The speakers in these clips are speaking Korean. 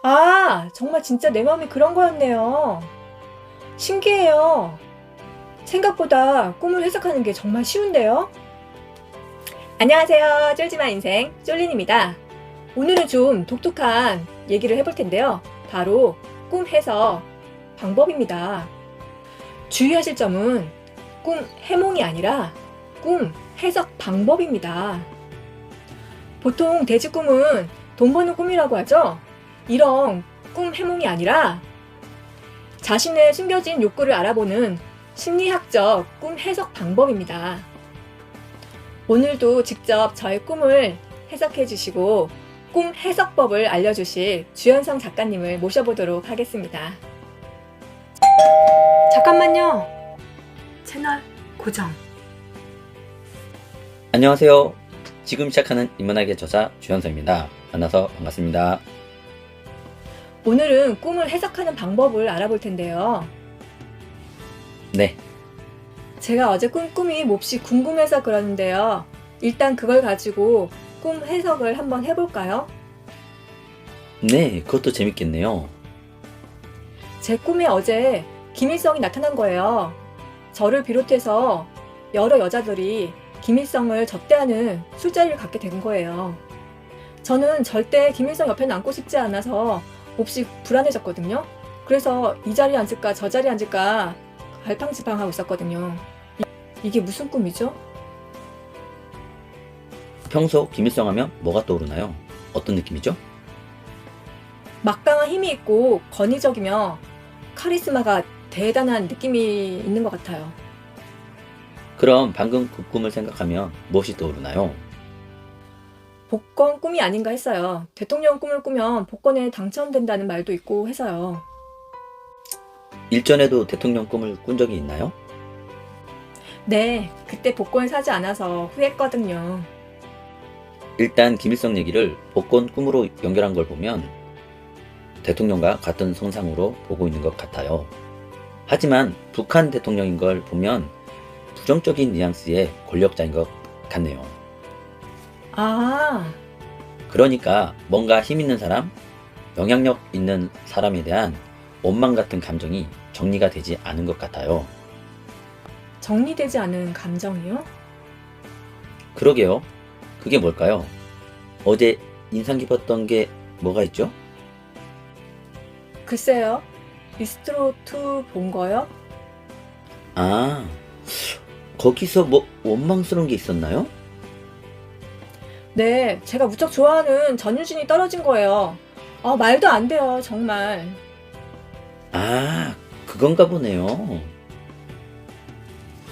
아, 정말 진짜 내 마음이 그런 거였네요. 신기해요. 생각보다 꿈을 해석하는 게 정말 쉬운데요? 안녕하세요. 쫄지마 인생 쫄린입니다. 오늘은 좀 독특한 얘기를 해볼 텐데요. 바로 꿈 해석 방법입니다. 주의하실 점은 꿈 해몽이 아니라 꿈 해석 방법입니다. 보통 돼지 꿈은 돈 버는 꿈이라고 하죠? 이런 꿈 해몽이 아니라 자신의 숨겨진 욕구를 알아보는 심리학적 꿈 해석 방법입니다. 오늘도 직접 저의 꿈을 해석해 주시고 꿈 해석법을 알려주실 주현성 작가님을 모셔보도록 하겠습니다. 잠깐만요. 채널 고정. 안녕하세요. 지금 시작하는 인문학의 저자 주현성입니다. 만나서 반갑습니다. 오늘은 꿈을 해석하는 방법을 알아볼 텐데요. 네, 제가 어제 꾼 꿈이 몹시 궁금해서 그러는데요. 일단 그걸 가지고 꿈 해석을 한번 해볼까요? 네, 그것도 재밌겠네요. 제 꿈에 어제 김일성이 나타난 거예요. 저를 비롯해서 여러 여자들이 김일성을 접대하는 술자리를 갖게 된 거예요. 저는 절대 김일성 옆에는 앉고 싶지 않아서 몹시 불안해졌거든요. 그래서 이 자리에 앉을까 저 자리에 앉을까 갈팡질팡하고 있었거든요. 이게 무슨 꿈이죠? 평소 김일성 하면 뭐가 떠오르나요? 어떤 느낌이죠? 막강한 힘이 있고 권위적이며 카리스마가 대단한 느낌이 있는 것 같아요. 그럼 방금 그 꿈을 생각하면 무엇이 떠오르나요? 복권 꿈이 아닌가 했어요. 대통령 꿈을 꾸면 복권에 당첨된다는 말도 있고 해서요. 일전에도 대통령 꿈을 꾼 적이 있나요? 네, 그때 복권 사지 않아서 후회했거든요. 일단 김일성 얘기를 복권 꿈으로 연결한 걸 보면 대통령과 같은 성상으로 보고 있는 것 같아요. 하지만 북한 대통령인 걸 보면 부정적인 뉘앙스의 권력자인 것 같네요. 아, 그러니까 뭔가 힘 있는 사람, 영향력 있는 사람에 대한 원망 같은 감정이 정리가 되지 않은 것 같아요. 정리되지 않은 감정이요? 그러게요. 그게 뭘까요? 어제 인상 깊었던 게 뭐가 있죠? 글쎄요. 미스트롯2 본 거요? 아, 거기서 뭐 원망스러운 게 있었나요? 네, 제가 무척 좋아하는 전유진이 떨어진 거예요. 아, 말도 안 돼요, 정말. 아, 그건가 보네요.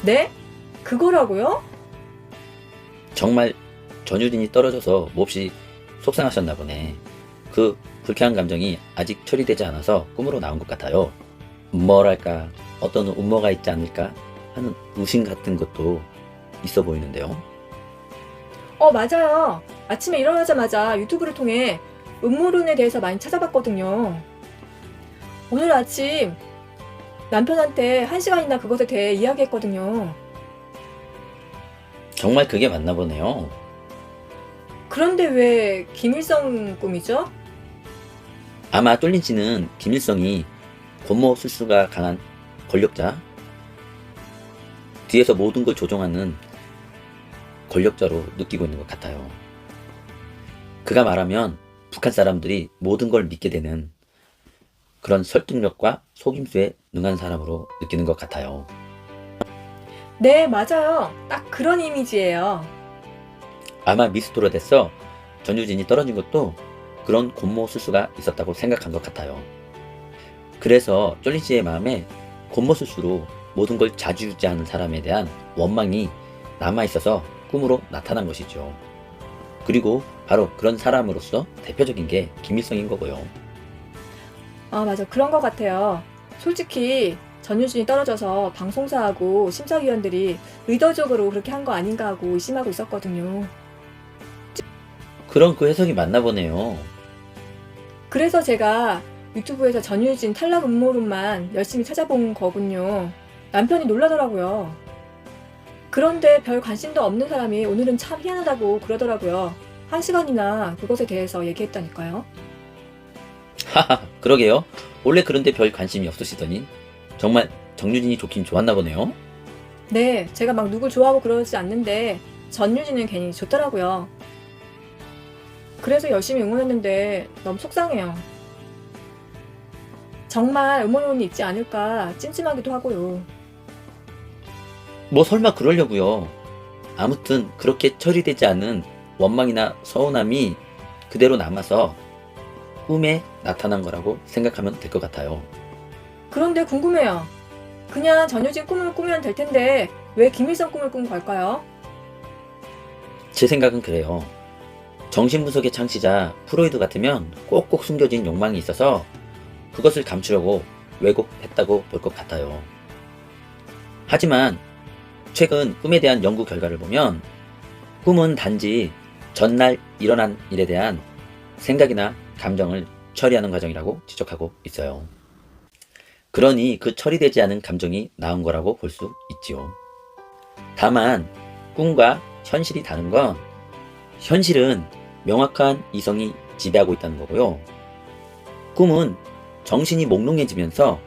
네? 그거라고요? 정말 전유진이 떨어져서 몹시 속상하셨나 보네. 그 불쾌한 감정이 아직 처리되지 않아서 꿈으로 나온 것 같아요. 뭐랄까, 어떤 음모가 있지 않을까 하는 의심 같은 것도 있어 보이는데요. 맞아요. 아침에 일어나자마자 유튜브를 통해 음모론에 대해서 많이 찾아봤거든요. 오늘 아침 남편한테 1시간이나 그것에 대해 이야기했거든요. 정말 그게 맞나 보네요. 그런데 왜 김일성 꿈이죠? 아마 뚫린 씨는 김일성이 권모 술수가 강한 권력자, 뒤에서 모든 걸 조종하는 권력자로 느끼고 있는 것 같아요. 그가 말하면 북한 사람들이 모든 걸 믿게 되는 그런 설득력과 속임수에 능한 사람으로 느끼는 것 같아요. 네, 맞아요. 딱 그런 이미지예요. 아마 미스트롯에서 전유진이 떨어진 것도 그런 권모 술수가 있었다고 생각한 것 같아요. 그래서 쫄린 씨의 마음에 권모 술수로 모든 걸 좌지우지하는 사람에 대한 원망이 남아있어서 꿈으로 나타난 것이죠. 그리고 바로 그런 사람으로서 대표적인 게 김일성인 거고요. 아, 맞아. 그런 것 같아요. 솔직히 전유진이 떨어져서 방송사하고 심사위원들이 의도적으로 그렇게 한 거 아닌가 하고 의심하고 있었거든요. 그런 그 해석이 맞나 보네요. 그래서 제가 유튜브에서 전유진 탈락 음모론만 열심히 찾아본 거군요. 남편이 놀라더라고요. 그런데 별 관심도 없는 사람이 오늘은 참 희한하다고 그러더라고요. 1시간이나 그것에 대해서 얘기했다니까요. 하하, 그러게요. 원래 그런데 별 관심이 없으시더니 정말 정유진이 좋긴 좋았나 보네요. 네, 제가 막 누굴 좋아하고 그러지 않는데 전유진은 괜히 좋더라고요. 그래서 열심히 응원했는데 너무 속상해요. 정말 음원이 있지 않을까 찜찜하기도 하고요. 뭐 설마 그러려고요. 아무튼 그렇게 처리되지 않은 원망이나 서운함이 그대로 남아서 꿈에 나타난 거라고 생각하면 될 것 같아요. 그런데 궁금해요. 그냥 전유진 꿈을 꾸면 될 텐데 왜 김일성 꿈을 꾼 걸까요? 제 생각은 그래요. 정신분석의 창시자 프로이드 같으면 꼭꼭 숨겨진 욕망이 있어서 그것을 감추려고 왜곡했다고 볼 것 같아요. 하지만 최근 꿈에 대한 연구 결과를 보면 꿈은 단지 전날 일어난 일에 대한 생각이나 감정을 처리하는 과정이라고 지적하고 있어요. 그러니 그 처리되지 않은 감정이 나온 거라고 볼 수 있지요. 다만 꿈과 현실이 다른 건 현실은 명확한 이성이 지배하고 있다는 거고요. 꿈은 정신이 몽롱해지면서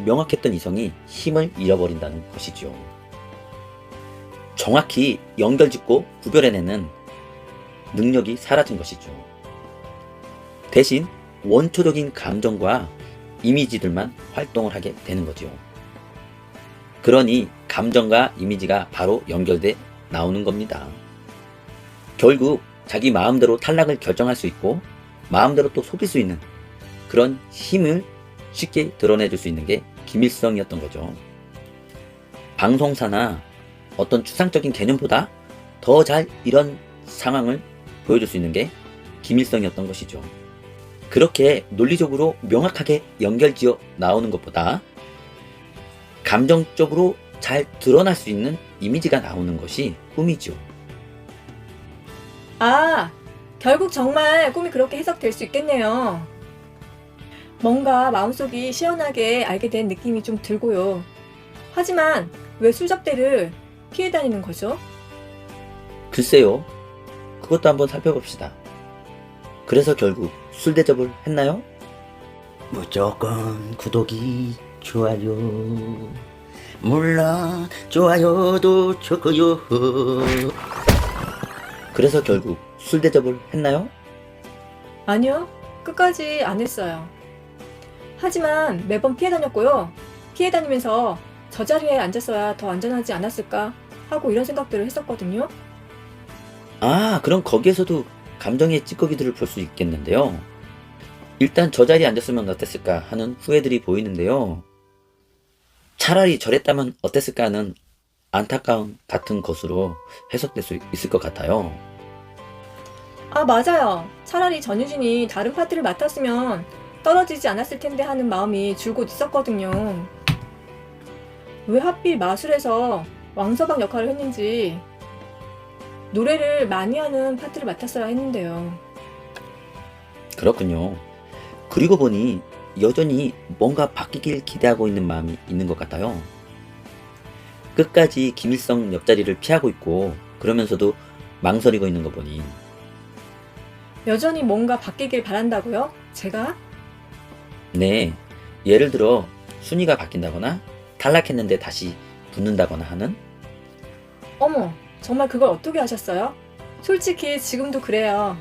명확했던 이성이 힘을 잃어버린다는 것이죠. 정확히 연결짓고 구별해내는 능력이 사라진 것이죠. 대신 원초적인 감정과 이미지들만 활동을 하게 되는 거죠. 그러니 감정과 이미지가 바로 연결돼 나오는 겁니다. 결국 자기 마음대로 탈락을 결정할 수 있고 마음대로 또 속일 수 있는 그런 힘을 쉽게 드러내줄 수 있는 게 김일성이었던 거죠. 방송사나 어떤 추상적인 개념보다 더 잘 이런 상황을 보여줄 수 있는 게 김일성이었던 것이죠. 그렇게 논리적으로 명확하게 연결지어 나오는 것보다 감정적으로 잘 드러날 수 있는 이미지가 나오는 것이 꿈이죠. 아, 결국 정말 꿈이 그렇게 해석될 수 있겠네요. 뭔가 마음속이 시원하게 알게 된 느낌이 좀 들고요. 하지만 왜 술접대를 피해 다니는 거죠? 글쎄요. 그것도 한번 살펴봅시다. 그래서 결국 술 대접을 했나요? 무조건 구독이 좋아요. 물론 좋아요도 좋고요. 그래서 결국 술 대접을 했나요? 아니요, 끝까지 안 했어요. 하지만 매번 피해 다녔고요. 피해 다니면서 저 자리에 앉았어야 더 안전하지 않았을까 하고 이런 생각들을 했었거든요. 아, 그럼 거기에서도 감정의 찌꺼기들을 볼 수 있겠는데요. 일단 저 자리에 앉았으면 어땠을까 하는 후회들이 보이는데요. 차라리 저랬다면 어땠을까 하는 안타까움 같은 것으로 해석될 수 있을 것 같아요. 아, 맞아요. 차라리 전유진이 다른 파트를 맡았으면 떨어지지 않았을 텐데 하는 마음이 줄곧 있었거든요. 왜 하필 마술에서 왕서방 역할을 했는지 노래를 많이 하는 파트를 맡았어야 했는데요. 그렇군요. 그리고 보니 여전히 뭔가 바뀌길 기대하고 있는 마음이 있는 것 같아요. 끝까지 김일성 옆자리를 피하고 있고 그러면서도 망설이고 있는 거 보니 여전히 뭔가 바뀌길 바란다고요? 제가? 네, 예를 들어 순위가 바뀐다거나 탈락했는데 다시 붙는다거나 하는 어머, 정말 그걸 어떻게 하셨어요? 솔직히 지금도 그래요.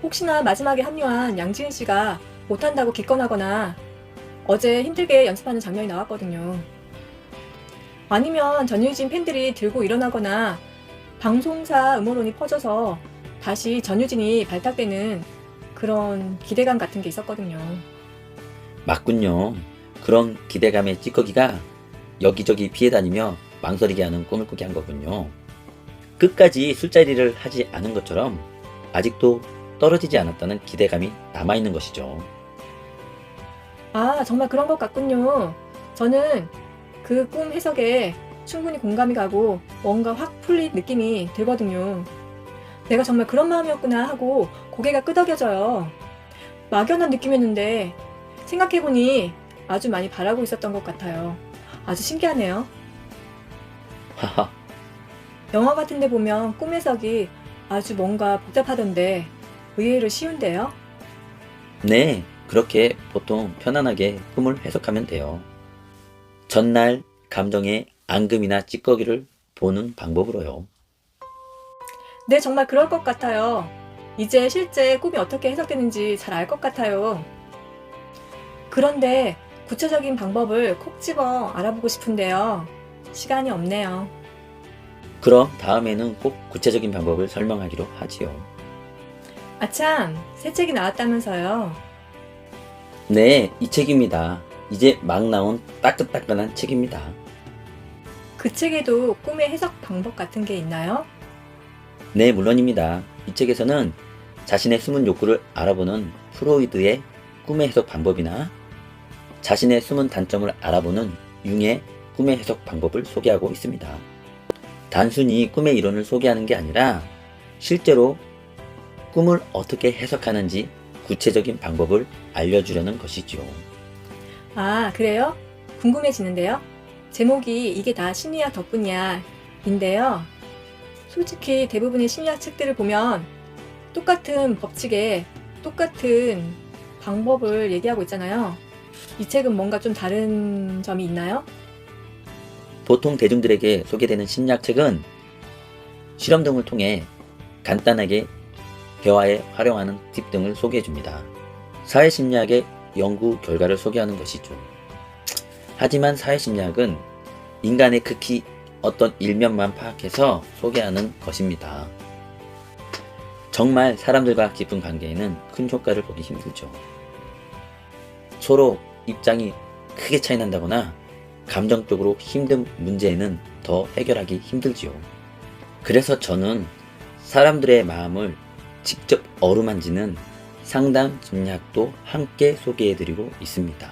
혹시나 마지막에 합류한 양지은 씨가 못한다고 기권하거나 어제 힘들게 연습하는 장면이 나왔거든요. 아니면 전유진 팬들이 들고 일어나거나 방송사 음모론이 퍼져서 다시 전유진이 발탁되는 그런 기대감 같은 게 있었거든요. 맞군요. 그런 기대감의 찌꺼기가 여기저기 피해 다니며 망설이게 하는 꿈을 꾸게 한 거군요. 끝까지 술자리를 하지 않은 것처럼 아직도 떨어지지 않았다는 기대감이 남아있는 것이죠. 아, 정말 그런 것 같군요. 저는 그 꿈 해석에 충분히 공감이 가고 뭔가 확 풀린 느낌이 들거든요. 내가 정말 그런 마음이었구나 하고 고개가 끄덕여져요. 막연한 느낌이었는데 생각해보니 아주 많이 바라고 있었던 것 같아요. 아주 신기하네요. 하하, 영화 같은 데 보면 꿈 해석이 아주 뭔가 복잡하던데 의외로 쉬운데요? 네, 그렇게 보통 편안하게 꿈을 해석하면 돼요. 전날 감정의 앙금이나 찌꺼기를 보는 방법으로요. 네, 정말 그럴 것 같아요. 이제 실제 꿈이 어떻게 해석되는지 잘 알 것 같아요. 그런데 구체적인 방법을 콕 집어 알아보고 싶은데요. 시간이 없네요. 그럼 다음에는 꼭 구체적인 방법을 설명하기로 하지요. 아참, 새 책이 나왔다면서요. 네, 이 책입니다. 이제 막 나온 따끈따끈한 책입니다. 그 책에도 꿈의 해석 방법 같은 게 있나요? 네, 물론입니다. 이 책에서는 자신의 숨은 욕구를 알아보는 프로이드의 꿈의 해석 방법이나 자신의 숨은 단점을 알아보는 융의 꿈의 해석 방법을 소개하고 있습니다. 단순히 꿈의 이론을 소개하는 게 아니라 실제로 꿈을 어떻게 해석하는지 구체적인 방법을 알려주려는 것이죠. 아, 그래요? 궁금해지는데요. 제목이 이게 다 심리학 덕분이야 인데요. 솔직히 대부분의 심리학 책들을 보면 똑같은 법칙에 똑같은 방법을 얘기하고 있잖아요. 이 책은 뭔가 좀 다른 점이 있나요? 보통 대중들에게 소개되는 심리학책은 실험 등을 통해 간단하게 대화에 활용하는 팁 등을 소개해 줍니다. 사회심리학의 연구 결과를 소개하는 것이죠. 하지만 사회심리학은 인간의 극히 어떤 일면만 파악해서 소개하는 것입니다. 정말 사람들과 깊은 관계에는 큰 효과를 보기 힘들죠. 서로 입장이 크게 차이 난다거나 감정적으로 힘든 문제에는 더 해결하기 힘들지요. 그래서 저는 사람들의 마음을 직접 어루만지는 상담 심리학도 함께 소개해드리고 있습니다.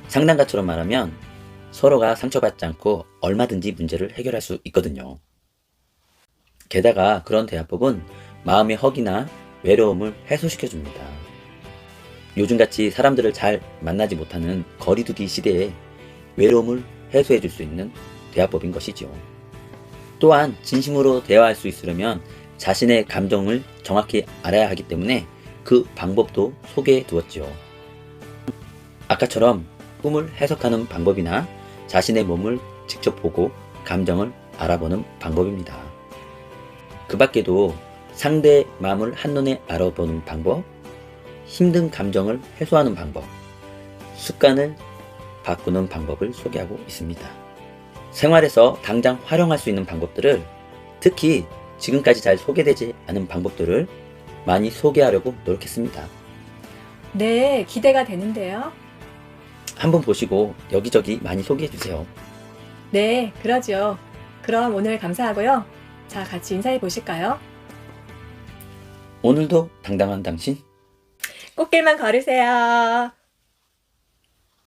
상담가처럼 말하면 서로가 상처받지 않고 얼마든지 문제를 해결할 수 있거든요. 게다가 그런 대화법은 마음의 허기나 외로움을 해소시켜줍니다. 요즘같이 사람들을 잘 만나지 못하는 거리두기 시대에 외로움을 해소해줄 수 있는 대화법인 것이죠. 또한 진심으로 대화할 수 있으려면 자신의 감정을 정확히 알아야 하기 때문에 그 방법도 소개해 두었죠. 아까처럼 꿈을 해석하는 방법이나 자신의 몸을 직접 보고 감정을 알아보는 방법입니다. 그 밖에도 상대의 마음을 한눈에 알아보는 방법, 힘든 감정을 해소하는 방법, 습관을 바꾸는 방법을 소개하고 있습니다. 생활에서 당장 활용할 수 있는 방법들을, 특히 지금까지 잘 소개되지 않은 방법들을 많이 소개하려고 노력했습니다. 네, 기대가 되는데요. 한번 보시고 여기저기 많이 소개해주세요. 네, 그러죠. 그럼 오늘 감사하고요. 자, 같이 인사해 보실까요? 오늘도 당당한 당신, 꽃길만 걸으세요.